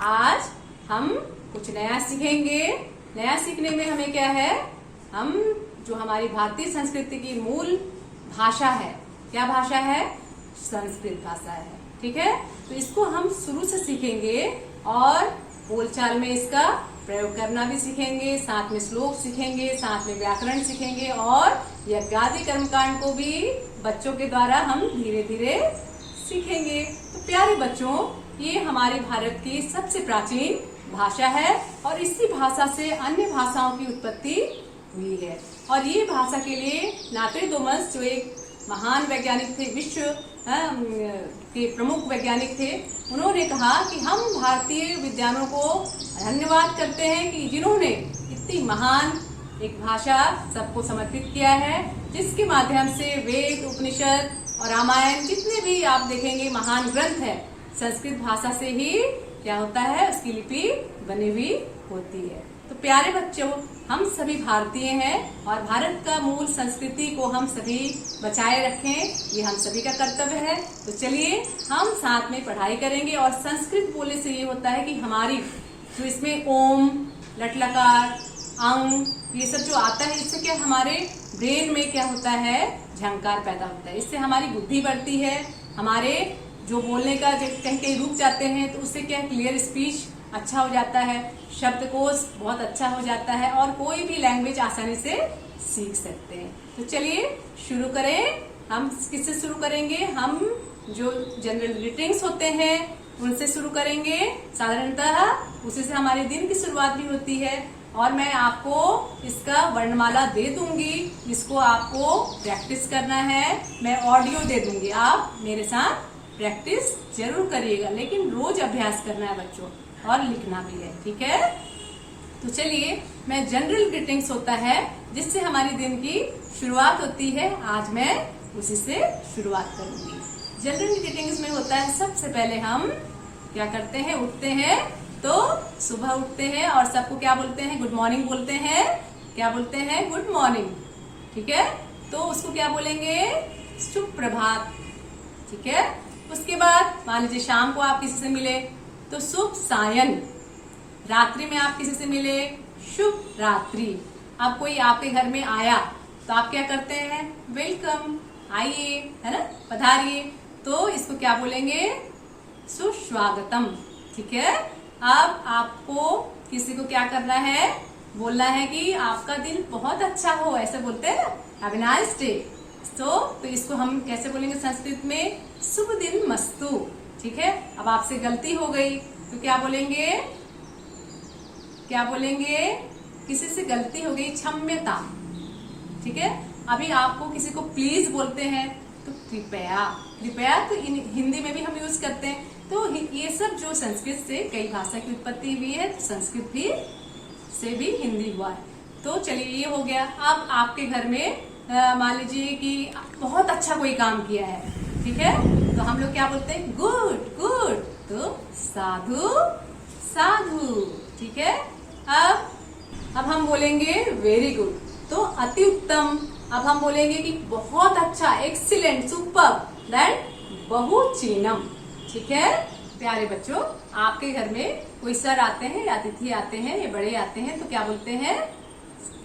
आज हम कुछ नया सीखेंगे। नया सीखने में हमें क्या है, हम जो हमारी भारतीय संस्कृति की मूल भाषा है, क्या भाषा है, संस्कृत भाषा है। ठीक है, तो इसको हम शुरू से सीखेंगे और बोलचाल में इसका प्रयोग करना भी सीखेंगे, साथ में श्लोक सीखेंगे, साथ में व्याकरण सीखेंगे और यज्ञादि कर्मकांड को भी बच्चों के द्वारा हम धीरे धीरे सीखेंगे। तो प्यारे बच्चों, ये हमारे भारत की सबसे प्राचीन भाषा है और इसी भाषा से अन्य भाषाओं की उत्पत्ति हुई है। और ये भाषा के लिए नाथ्रेदोमस, जो एक महान वैज्ञानिक थे, विश्व के प्रमुख वैज्ञानिक थे, उन्होंने कहा कि हम भारतीय विद्वानों को धन्यवाद करते हैं कि जिन्होंने इतनी महान एक भाषा सबको समर्पित किया है, जिसके माध्यम से वेद, उपनिषद और रामायण जितने भी आप देखेंगे महान ग्रंथ है, संस्कृत भाषा से ही क्या होता है, उसकी लिपि बनी हुई होती है। तो प्यारे बच्चों, हम सभी भारतीय हैं और भारत का मूल संस्कृति को हम सभी बचाए रखें, ये हम सभी का कर्तव्य है। तो चलिए हम साथ में पढ़ाई करेंगे। और संस्कृत बोलने से ये होता है कि हमारी जो इसमें ओम, लटलकार, अंग, ये सब जो आता है, इससे क्या हमारे ब्रेन में क्या होता है, झंकार पैदा होता है। इससे हमारी बुद्धि बढ़ती है, हमारे जो बोलने का कहीं कहीं रुक जाते हैं तो उससे क्या क्लियर स्पीच अच्छा हो जाता है, शब्दकोश बहुत अच्छा हो जाता है और कोई भी लैंग्वेज आसानी से सीख सकते हैं। तो चलिए शुरू करें। हम किससे शुरू करेंगे, हम जो जनरल ग्रीटिंग्स होते हैं उनसे शुरू करेंगे। साधारणतः उसी से हमारे दिन की शुरुआत भी होती है और मैं आपको इसका वर्णमाला दे दूंगी, जिसको आपको प्रैक्टिस करना है। मैं ऑडियो दे दूंगी, आप मेरे साथ प्रैक्टिस जरूर करिएगा, लेकिन रोज अभ्यास करना है बच्चों और लिखना भी है। ठीक है, तो चलिए, मैं जनरल ग्रीटिंग्स होता है जिससे हमारी दिन की शुरुआत होती है, आज मैं उसी से शुरुआत करूंगी। जनरल ग्रीटिंग्स में होता है, सबसे पहले हम क्या करते हैं, उठते हैं तो सुबह उठते हैं और सबको क्या बोलते हैं, गुड मॉर्निंग बोलते हैं। क्या बोलते हैं, गुड मॉर्निंग। ठीक है, तो उसको क्या बोलेंगे, शुभ प्रभात। ठीक है, उसके बाद मान लीजिए शाम को आप किसी से मिले तो शुभ सायन, रात्रि में आप किसी से मिले शुभ रात्रि। अब कोई आपके घर में आया तो आप क्या करते हैं, वेलकम, आइए, है ना, पधारिए। तो इसको क्या बोलेंगे, सुस्वागतम। ठीक है, अब आपको किसी को क्या करना है, बोलना है कि आपका दिन बहुत अच्छा हो, ऐसे बोलते हैं ना, हैव अ नाइस डे। तो इसको हम कैसे बोलेंगे संस्कृत में, शुभ दिन मस्तु। ठीक है, अब आपसे गलती हो गई तो क्या बोलेंगे, क्या बोलेंगे, किसी से गलती हो गई, क्षम्यता। ठीक है, अभी आपको किसी को प्लीज बोलते हैं तो कृपया, कृपया तो हिंदी में भी हम यूज करते हैं। तो ये सब जो संस्कृत से कई भाषा की उत्पत्ति हुई है, तो संस्कृत भी से भी हिंदी हुआ है। तो चलिए, ये हो गया। अब आपके घर में मान लीजिए कि बहुत अच्छा कोई काम किया है, ठीक है, तो हम लोग क्या बोलते हैं, गुड गुड, तो साधु साधु। ठीक है, अब हम बोलेंगे वेरी गुड, तो अति उत्तम। अब हम बोलेंगे कि बहुत अच्छा, एक्सीलेंट, सुपर, देन बहुचीनम। ठीक है, प्यारे बच्चों, आपके घर में कोई सर आते हैं या अतिथि आते हैं या बड़े आते हैं तो क्या बोलते हैं,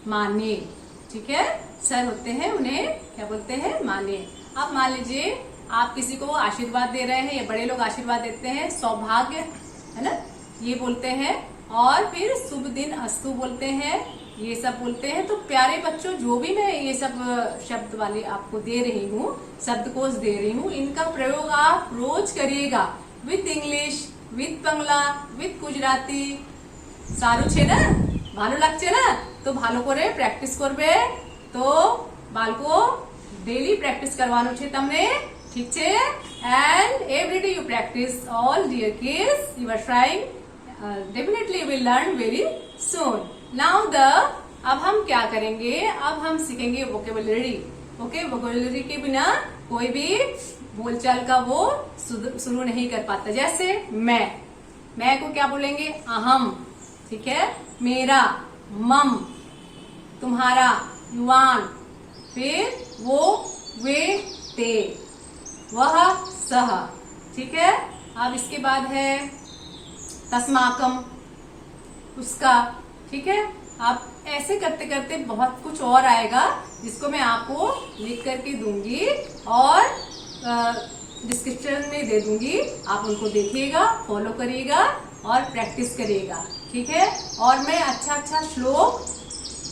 मानिए। ठीक है, सर होते हैं उन्हें क्या बोलते हैं, मानिए। अब मान लीजिए आप किसी को आशीर्वाद दे रहे हैं या बड़े लोग आशीर्वाद देते हैं, सौभाग्य, है ना, ये बोलते हैं। और फिर शुभ दिन अस्तु बोलते हैं, ये सब बोलते हैं। तो प्यारे बच्चों, जो भी मैं ये सब शब्द वाले आपको दे रही हूँ, शब्दकोश दे रही हूँ, इनका प्रयोग आप रोज करिएगा, with English, with Bangla, with Gujarati. सारू छे ना, भालो लागছে ना, तो भालो करे प्रेक्टिस करबे। तो बालको डेली प्रेक्टिस करवानो छे तमने, ठीक छे। And every day you practice, all dear kids, you are trying, definitely you will learn very soon. Now अब हम क्या करेंगे, अब हम सीखेंगे वोकेबुलरी। ओके, वोकेबुलरी के बिना कोई भी बोलचाल का वो शुरू नहीं कर पाता। जैसे मैं को क्या बोलेंगे, अहम। ठीक है, मेरा, मम, तुम्हारा, युवान, फिर वो, वे, ते, वह, सह। ठीक है, अब इसके बाद है तस्माकम उसका। ठीक है, आप ऐसे करते करते बहुत कुछ और आएगा जिसको मैं आपको लिख करके दूंगी और डिस्क्रिप्शन में दे दूंगी। आप उनको देखिएगा, फॉलो करिएगा और प्रैक्टिस करिएगा। ठीक है, और मैं अच्छा श्लोक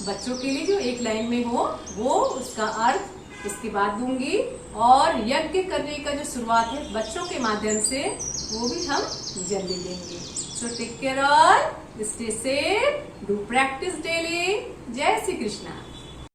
बच्चों के लिए जो एक लाइन में हो वो उसका अर्थ इसके बाद दूंगी, और यज्ञ करने का जो शुरुआत है बच्चों के माध्यम से वो भी हम जल्दी देंगे। So take care all, stay safe, do practice daily. जय श्री कृष्णा।